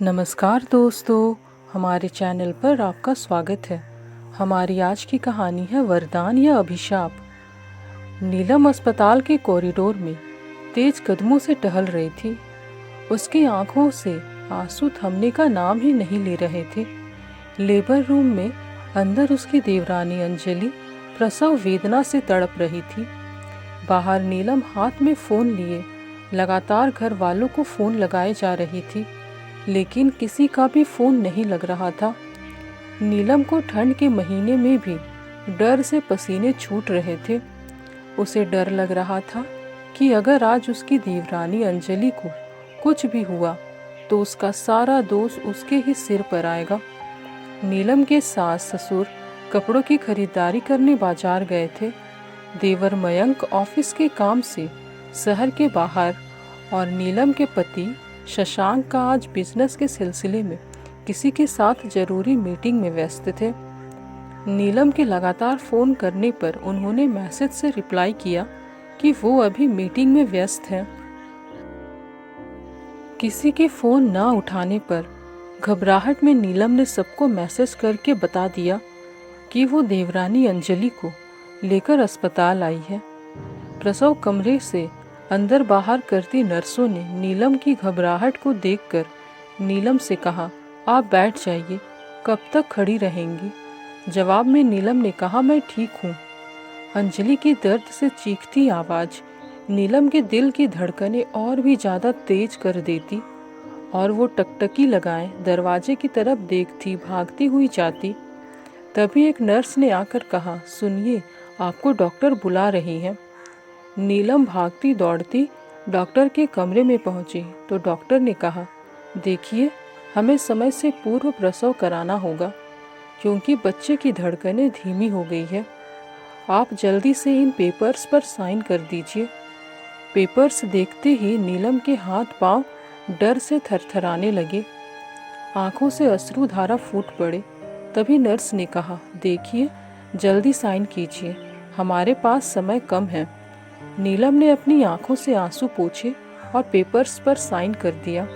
नमस्कार दोस्तों, हमारे चैनल पर आपका स्वागत है। हमारी आज की कहानी है वरदान या अभिशाप। नीलम अस्पताल के कॉरिडोर में तेज कदमों से टहल रही थी। उसकी आंखों से आंसू थमने का नाम ही नहीं ले रहे थे। लेबर रूम में अंदर उसकी देवरानी अंजलि प्रसव वेदना से तड़प रही थी। बाहर नीलम हाथ में फ़ोन लिए लगातार घर वालों को फ़ोन लगाए जा रही थी, लेकिन किसी का भी फ़ोन नहीं लग रहा था। नीलम को ठंड के महीने में भी डर से पसीने छूट रहे थे। उसे डर लग रहा था कि अगर आज उसकी देवरानी अंजलि को कुछ भी हुआ तो उसका सारा दोष उसके ही सिर पर आएगा। नीलम के सास ससुर कपड़ों की खरीदारी करने बाजार गए थे। देवर मयंक ऑफिस के काम से शहर के बाहर और नीलम के पति शशांक का आज बिजनेस के सिलसिले में किसी के साथ जरूरी मीटिंग में व्यस्त थे। नीलम के लगातार फ़ोन करने पर उन्होंने मैसेज से रिप्लाई किया कि वो अभी मीटिंग में व्यस्त हैं। किसी के फ़ोन ना उठाने पर घबराहट में नीलम ने सबको मैसेज करके बता दिया कि वो देवरानी अंजलि को लेकर अस्पताल आई है। प्रसव कमरे से अंदर बाहर करती नर्सों ने नीलम की घबराहट को देखकर नीलम से कहा, आप बैठ जाइए, कब तक खड़ी रहेंगी। जवाब में नीलम ने कहा, मैं ठीक हूँ। अंजलि की दर्द से चीखती आवाज़ नीलम के दिल की धड़कनें और भी ज़्यादा तेज कर देती और वो टकटकी लगाए दरवाजे की तरफ देखती भागती हुई जाती। तभी एक नर्स ने आकर कहा, सुनिए, आपको डॉक्टर बुला रही हैं। नीलम भागती दौड़ती डॉक्टर के कमरे में पहुंची तो डॉक्टर ने कहा, देखिए, हमें समय से पूर्व प्रसव कराना होगा क्योंकि बच्चे की धड़कनें धीमी हो गई है। आप जल्दी से इन पेपर्स पर साइन कर दीजिए। पेपर्स देखते ही नीलम के हाथ पांव डर से थरथराने लगे, आंखों से अश्रुधारा फूट पड़े। तभी नर्स ने कहा, देखिए, जल्दी साइन कीजिए, हमारे पास समय कम है। नीलम ने अपनी आंखों से आंसू पोंछे और पेपर्स पर साइन कर दिया।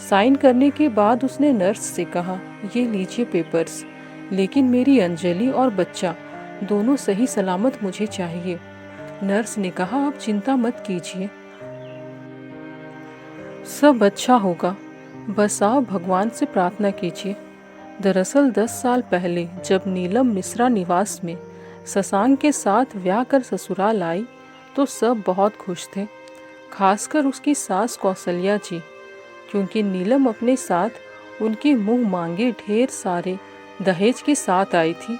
साइन करने के बाद उसने नर्स से कहा, ये लीजिए पेपर्स, लेकिन मेरी अंजलि और बच्चा दोनों सही सलामत मुझे चाहिए। नर्स ने कहा, आप चिंता मत कीजिए, सब अच्छा होगा, बस आप भगवान से प्रार्थना कीजिए। दरअसल 10 साल पहले जब नीलम मिश्रा निवास में शशांक के साथ ब्याह कर ससुराल आई तो सब बहुत खुश थे, खासकर उसकी सास कौशल्या जी, क्योंकि नीलम अपने साथ उनके मुंह मांगे ढेर सारे दहेज के साथ आई थी।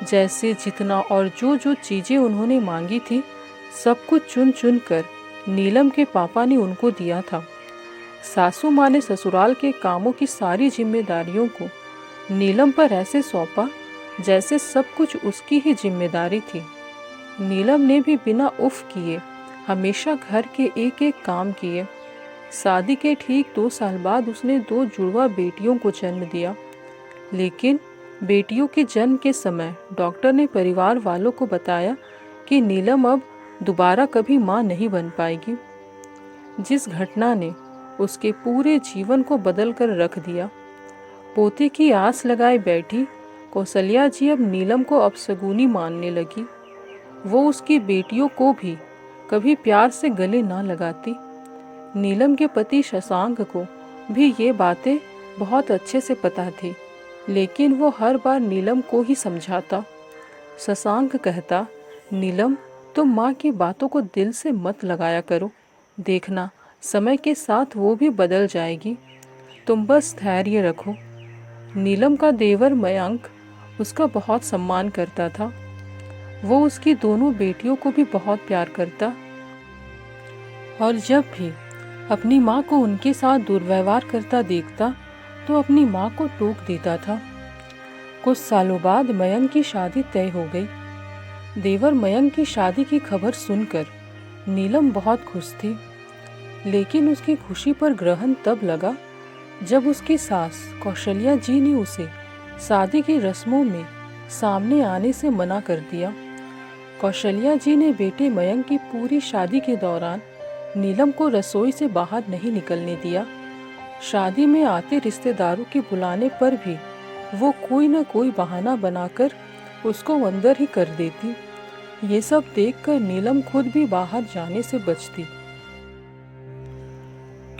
जैसे जितना और जो जो चीज़ें उन्होंने मांगी थी, सब कुछ चुन चुन कर नीलम के पापा ने उनको दिया था। सासू माँ ने ससुराल के कामों की सारी जिम्मेदारियों को नीलम पर ऐसे सौंपा जैसे सब कुछ उसकी ही जिम्मेदारी थी। नीलम ने भी बिना उफ किए हमेशा घर के एक एक काम किए। शादी के ठीक 2 साल बाद उसने 2 जुड़वा बेटियों को जन्म दिया, लेकिन बेटियों के जन्म के समय डॉक्टर ने परिवार वालों को बताया कि नीलम अब दोबारा कभी मां नहीं बन पाएगी, जिस घटना ने उसके पूरे जीवन को बदल कर रख दिया। पोते की आस लगाए बैठी कौशल्या जी अब नीलम को अपशगुनी मानने लगी। वो उसकी बेटियों को भी कभी प्यार से गले ना लगाती। नीलम के पति शशांक को भी ये बातें बहुत अच्छे से पता थी, लेकिन वो हर बार नीलम को ही समझाता। शशांक कहता, नीलम, तुम माँ की बातों को दिल से मत लगाया करो, देखना समय के साथ वो भी बदल जाएगी, तुम बस धैर्य रखो। नीलम का देवर मयंक उसका बहुत सम्मान करता था। वो उसकी दोनों बेटियों को भी बहुत प्यार करता और जब भी अपनी माँ को उनके साथ दुर्व्यवहार करता देखता तो अपनी माँ को टोक देता था। कुछ सालों बाद मयंक की शादी तय हो गई। देवर मयंक की शादी की खबर सुनकर नीलम बहुत खुश थी, लेकिन उसकी खुशी पर ग्रहण तब लगा जब उसकी सास कौशल्या जी ने उसे शादी की रस्मों में सामने आने से मना कर दिया। कौशल्या जी ने बेटे मयंक की पूरी शादी के दौरान नीलम को रसोई से बाहर नहीं निकलने दिया शादी में आते रिश्तेदारों के बुलाने पर भी वो कोई न कोई बहाना बनाकर उसको अंदर ही कर देती। ये सब देखकर नीलम खुद भी बाहर जाने से बचती,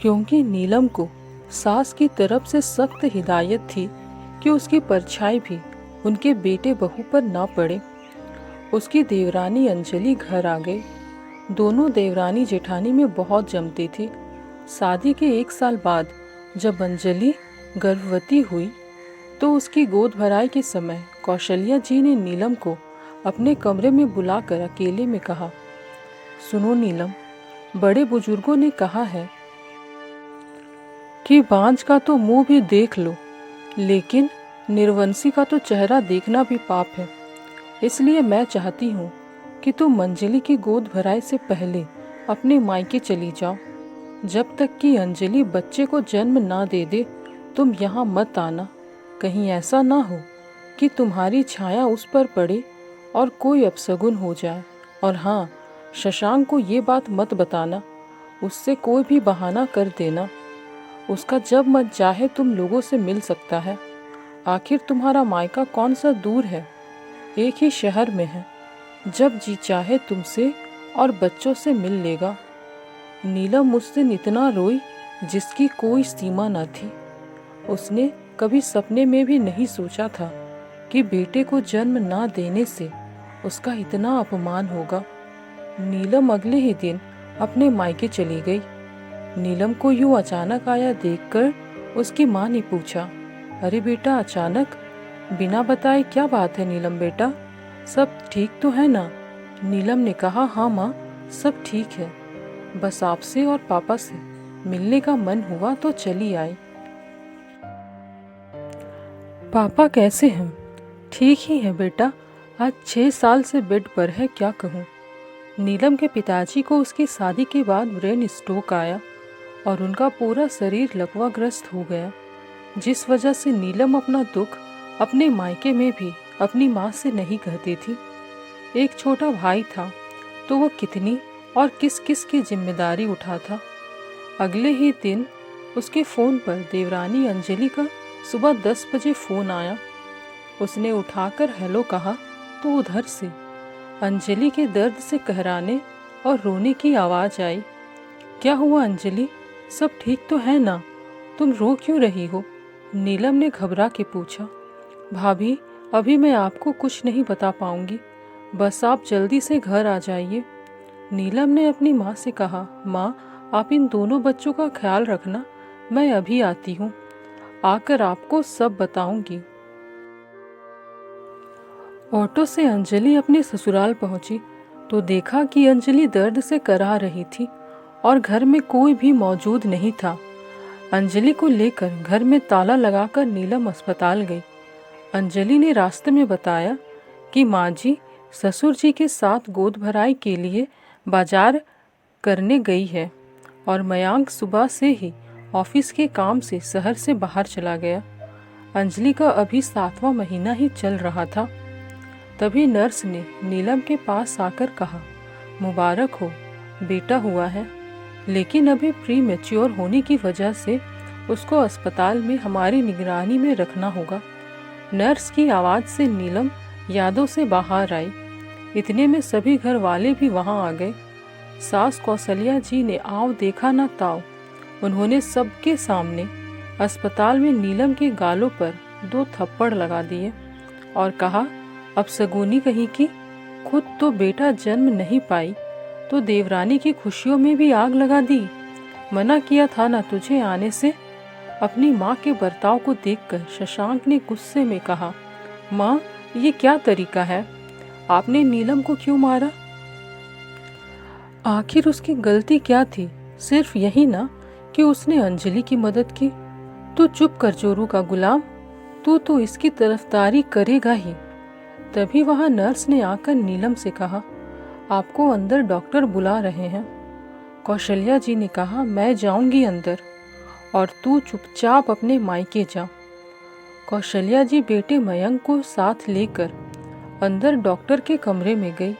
क्योंकि नीलम को सास की तरफ से सख्त हिदायत थी कि उसकी परछाई भी उनके बेटे बहू पर ना पड़े। उसकी देवरानी अंजलि घर आ गई। दोनों देवरानी जेठानी में बहुत जमती थी। शादी के 1 साल बाद जब अंजलि गर्भवती हुई तो उसकी गोद भराई के समय कौशल्या जी ने नीलम को अपने कमरे में बुलाकर अकेले में कहा, सुनो नीलम, बड़े बुजुर्गों ने कहा है कि बांझ का तो मुंह भी देख लो, लेकिन निर्वंशी का तो चेहरा देखना भी पाप है। इसलिए मैं चाहती हूँ कि तुम अंजलि की गोद भराई से पहले अपने मायके चली जाओ। जब तक कि अंजलि बच्चे को जन्म ना दे दे तुम यहाँ मत आना। कहीं ऐसा ना हो कि तुम्हारी छाया उस पर पड़े और कोई अपशगुन हो जाए। और हाँ, शशांक को ये बात मत बताना, उससे कोई भी बहाना कर देना। उसका जब मन चाहे तुम लोगों से मिल सकता है। आखिर तुम्हारा मायका कौन सा दूर है, एक ही शहर में है। जब जी चाहे तुमसे और बच्चों से मिल लेगा। नीलम मुझसे इतना रोई जिसकी कोई सीमा न थी। उसने कभी सपने में भी नहीं सोचा था कि बेटे को जन्म ना देने से उसका इतना अपमान होगा। नीलम अगले ही दिन अपने मायके चली गई। नीलम को यूं अचानक आया देखकर उसकी माँ ने पूछा, अरे बेटा अचानक, बिना बताए क्या बात है नीलम बेटा, सब ठीक तो है ना? नीलम ने कहा, हाँ माँ, सब ठीक है, बस आपसे और पापा से मिलने का मन हुआ तो चली आई। पापा कैसे हैं? ठीक ही है बेटा, आज 6 साल से बेड पर है, क्या कहूँ। नीलम के पिताजी को उसकी शादी के बाद ब्रेन स्ट्रोक आया और उनका पूरा शरीर लकवाग्रस्त हो गया, जिस वजह से नीलम अपना दुख अपने मायके में भी अपनी माँ से नहीं कहती थी। एक छोटा भाई था तो वो कितनी और किस किस की जिम्मेदारी उठाता। अगले ही दिन उसके फ़ोन पर देवरानी अंजलि का सुबह 10 बजे फ़ोन आया। उसने उठाकर हेलो कहा तो उधर से अंजलि के दर्द से कहराने और रोने की आवाज़ आई। क्या हुआ अंजलि, सब ठीक तो है ना? तुम रो क्यों रही हो? नीलम ने घबरा के पूछा। भाभी, अभी मैं आपको कुछ नहीं बता पाऊंगी, बस आप जल्दी से घर आ जाइए। नीलम ने अपनी माँ से कहा, माँ आप इन दोनों बच्चों का ख्याल रखना, मैं अभी आती हूँ, आकर आपको सब बताऊंगी। ऑटो से अंजलि अपने ससुराल पहुंची तो देखा कि अंजलि दर्द से कराह रही थी और घर में कोई भी मौजूद नहीं था। अंजलि को लेकर घर में ताला लगाकर नीलम अस्पताल गई। अंजलि ने रास्ते में बताया कि माँ जी ससुर जी के साथ गोद भराई के लिए बाजार करने गई है और मयांक सुबह से ही ऑफिस के काम से शहर से बाहर चला गया। अंजलि का अभी 7वां महीना ही चल रहा था। तभी नर्स ने नीलम के पास आकर कहा, मुबारक हो, बेटा हुआ है, लेकिन अभी प्री मैच्योर होने की वजह से उसको अस्पताल में हमारी निगरानी में रखना होगा। नर्स की आवाज़ से नीलम यादों से बाहर आई। इतने में सभी घर वाले भी वहां आ गए। सास कौशल्या जी ने आओ देखा ना ताओ, उन्होंने सबके सामने अस्पताल में नीलम के गालों पर 2 थप्पड़ लगा दिए और कहा, अब सगुनी कहीं की, खुद तो बेटा जन्म नहीं पाई तो देवरानी की खुशियों में भी आग लगा दी। मना किया था ना तुझे आने से। अपनी माँ के बर्ताव को देखकर शशांक ने गुस्से में कहा, माँ ये क्या तरीका है, आपने नीलम को क्यों मारा? आखिर उसकी गलती क्या थी? सिर्फ यही ना कि उसने अंजलि की मदद की। तू चुप कर चोरू का गुलाम, तू तो इसकी तरफदारी करेगा ही। तभी वहां नर्स ने आकर नीलम से कहा, आपको अंदर डॉक्टर बुला रहे हैं। कौशल्या जी ने कहा, मैं जाऊंगी अंदर और तू चुपचाप अपने मायके जा। कौशल्या जी बेटे मयंक को साथ लेकर अंदर डॉक्टर के कमरे में गई।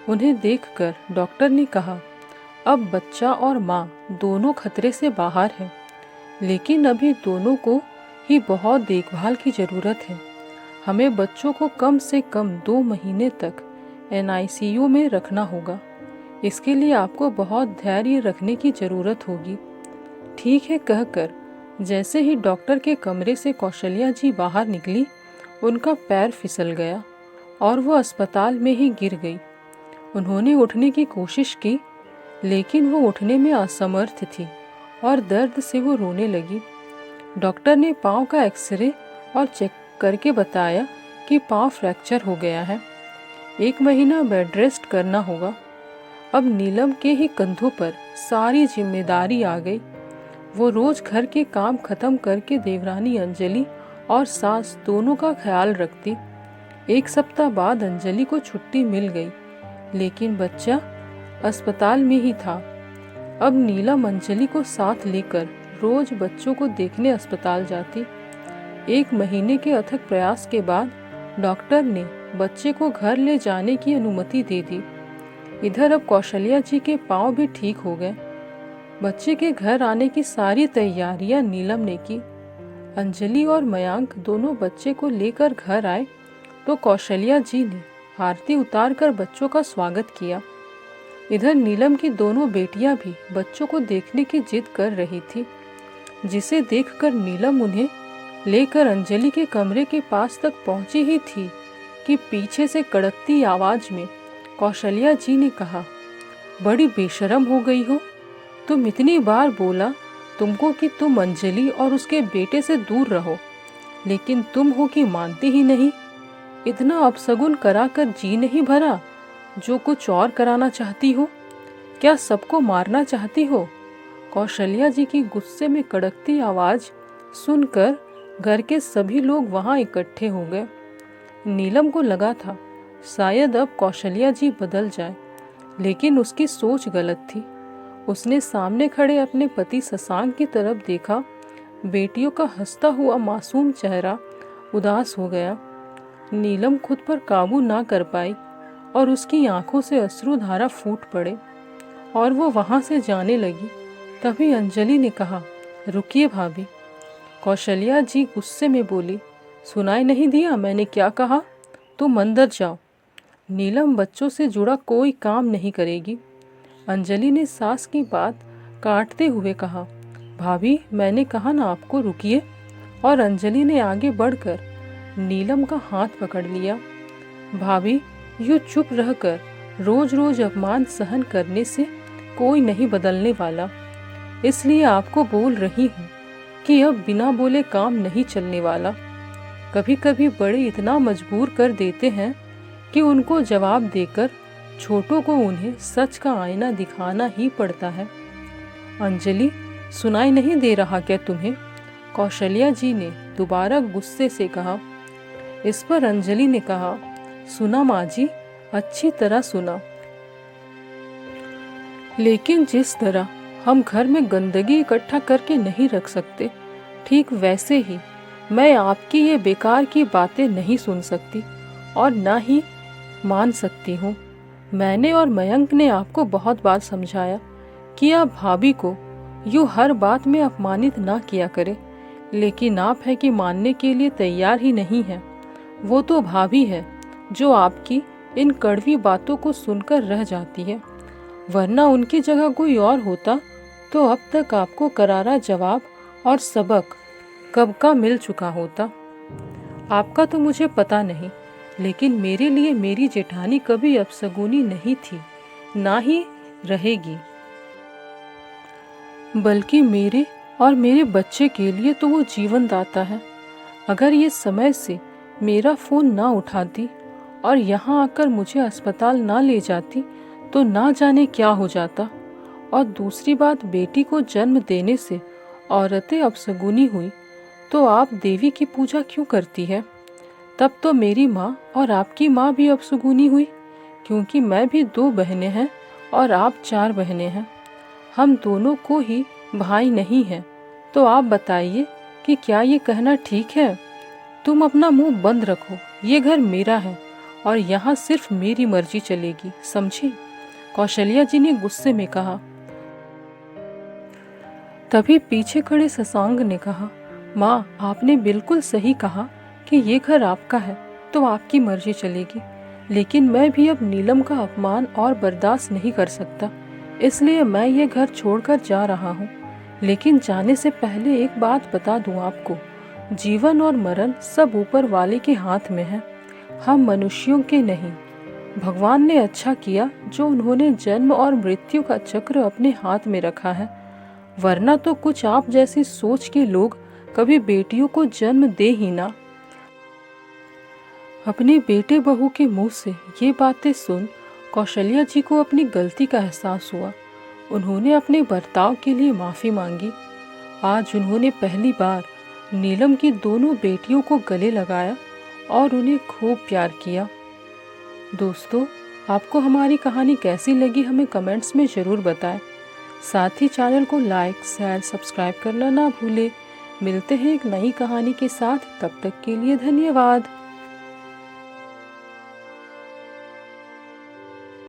उन्हें देखकर डॉक्टर ने कहा, अब बच्चा और माँ दोनों खतरे से बाहर हैं, लेकिन अभी दोनों को ही बहुत देखभाल की ज़रूरत है। हमें बच्चों को कम से कम 2 महीने तक NICU में रखना होगा। इसके लिए आपको बहुत धैर्य रखने की ज़रूरत होगी। ठीक है कहकर जैसे ही डॉक्टर के कमरे से कौशल्या जी बाहर निकली, उनका पैर फिसल गया और वो अस्पताल में ही गिर गई। उन्होंने उठने की कोशिश की, लेकिन वो उठने में असमर्थ थी और दर्द से वो रोने लगी। डॉक्टर ने पाँव का एक्सरे और चेक करके बताया कि पाँव फ्रैक्चर हो गया है। 1 महीना बेड रेस्ट करना होगा। अब नीलम के ही कंधों पर सारी जिम्मेदारी आ गई। वो रोज घर के काम खत्म करके देवरानी अंजलि और सास दोनों का ख्याल रखती। 1 सप्ताह बाद अंजलि को छुट्टी मिल गई, लेकिन बच्चा अस्पताल में ही था। अब नीलम अंजलि को साथ लेकर रोज बच्चों को देखने अस्पताल जाती। 1 महीने के अथक प्रयास के बाद डॉक्टर ने बच्चे को घर ले जाने की अनुमति दे दी। इधर अब कौशल्या जी के पाँव भी ठीक हो गए। बच्चे के घर आने की सारी तैयारियां नीलम ने की। अंजलि और मयांक दोनों बच्चे को लेकर घर आए तो कौशल्या जी ने आरती उतारकर बच्चों का स्वागत किया। इधर नीलम की दोनों बेटियां भी बच्चों को देखने की जिद कर रही थी, जिसे देखकर नीलम उन्हें लेकर अंजलि के कमरे के पास तक पहुंची ही थी कि पीछे से कड़कती आवाज में कौशल्या जी ने कहा, बड़ी बेशर्म हो गई हो। तुम इतनी बार बोला तुमको कि तुम अंजलि और उसके बेटे से दूर रहो, लेकिन तुम हो कि मानती ही नहीं। इतना अपशगुन कराकर जी नहीं भरा जो कुछ और कराना चाहती हो। क्या सबको मारना चाहती हो? कौशल्या जी की गुस्से में कड़कती आवाज सुनकर घर के सभी लोग वहां इकट्ठे हो गए। नीलम को लगा था शायद अब कौशल्या जी बदल जाए, लेकिन उसकी सोच गलत थी। उसने सामने खड़े अपने पति शशांक की तरफ देखा। बेटियों का हंसता हुआ मासूम चेहरा उदास हो गया। नीलम खुद पर काबू ना कर पाई और उसकी आंखों से अश्रुधारा फूट पड़े और वो वहां से जाने लगी। तभी अंजलि ने कहा, रुकिए भाभी। कौशल्या जी गुस्से में बोली, सुनाई नहीं दिया मैंने क्या कहा? तुम अंदर जाओ। नीलम बच्चों से जुड़ा कोई काम नहीं करेगी। अंजलि ने सास की बात काटते हुए कहा, भाभी मैंने कहा ना आपको, रुकिए। और अंजलि ने आगे बढ़कर नीलम का हाथ पकड़ लिया। भाभी, यूं चुप रहकर रोज रोज अपमान सहन करने से कोई नहीं बदलने वाला। इसलिए आपको बोल रही हूँ कि अब बिना बोले काम नहीं चलने वाला। कभी कभी बड़े इतना मजबूर कर देते हैं कि उनको जवाब देकर छोटों को उन्हें सच का आईना दिखाना ही पड़ता है। अंजलि, सुनाई नहीं दे रहा क्या तुम्हें? कौशल्या जी ने दोबारा गुस्से से कहा। इस पर अंजलि ने कहा, सुना माँ जी, अच्छी तरह सुना। लेकिन जिस तरह हम घर में गंदगी इकट्ठा करके नहीं रख सकते, ठीक वैसे ही मैं आपकी ये बेकार की बातें नहीं सुन सकती और ना ही मान सकती हूँ। मैंने और मयंक ने आपको बहुत बार समझाया कि आप भाभी को यूँ हर बात में अपमानित ना किया करें, लेकिन आप है कि मानने के लिए तैयार ही नहीं है। वो तो भाभी है जो आपकी इन कड़वी बातों को सुनकर रह जाती है, वरना उनकी जगह कोई और होता तो अब तक आपको करारा जवाब और सबक कब का मिल चुका होता। आपका तो मुझे पता नहीं, लेकिन मेरे लिए मेरी जेठानी कभी अपशगुनी नहीं थी, ना ही रहेगी। बल्कि मेरे और मेरे बच्चे के लिए तो वो जीवन दाता है। अगर ये समय से मेरा फ़ोन ना उठाती और यहाँ आकर मुझे अस्पताल ना ले जाती तो ना जाने क्या हो जाता। और दूसरी बात, बेटी को जन्म देने से औरतें अपशगुनी हुई तो आप देवी की पूजा क्यों करती है? तब तो मेरी माँ और आपकी माँ भी अपशगुनी हुई, क्योंकि मैं भी 2 बहनें हैं और आप 4 बहनें हैं। हम दोनों को ही भाई नहीं है। तो आप बताइए कि क्या ये कहना ठीक है? तुम अपना मुंह बंद रखो, ये घर मेरा है और यहाँ सिर्फ मेरी मर्जी चलेगी, समझी? कौशल्या जी ने गुस्से में कहा। तभी पीछे खड़े शशांक ने कहा, माँ, आपने बिल्कुल सही कहा कि ये घर आपका है तो आपकी मर्जी चलेगी, लेकिन मैं भी अब नीलम का अपमान और बर्दाश्त नहीं कर सकता, इसलिए मैं ये घर छोड़कर जा रहा हूँ। लेकिन जाने से पहले एक बात बता दूँ आपको, जीवन और मरण सब ऊपर वाले के हाथ में है, हम मनुष्यों के नहीं। भगवान ने अच्छा किया जो उन्होंने जन्म और मृत्यु का चक्र अपने हाथ में रखा है, वरना तो कुछ आप जैसी सोच के लोग कभी बेटियों को जन्म दे ही ना। अपने बेटे बहू के मुंह से ये बातें सुन कौशल्या जी को अपनी गलती का एहसास हुआ। उन्होंने अपने बर्ताव के लिए माफ़ी मांगी। आज उन्होंने पहली बार नीलम की दोनों बेटियों को गले लगाया और उन्हें खूब प्यार किया। दोस्तों, आपको हमारी कहानी कैसी लगी हमें कमेंट्स में ज़रूर बताएं। साथ ही चैनल को लाइक, शेयर, सब्सक्राइब करना ना भूलें। मिलते हैं एक नई कहानी के साथ, तब तक के लिए धन्यवाद।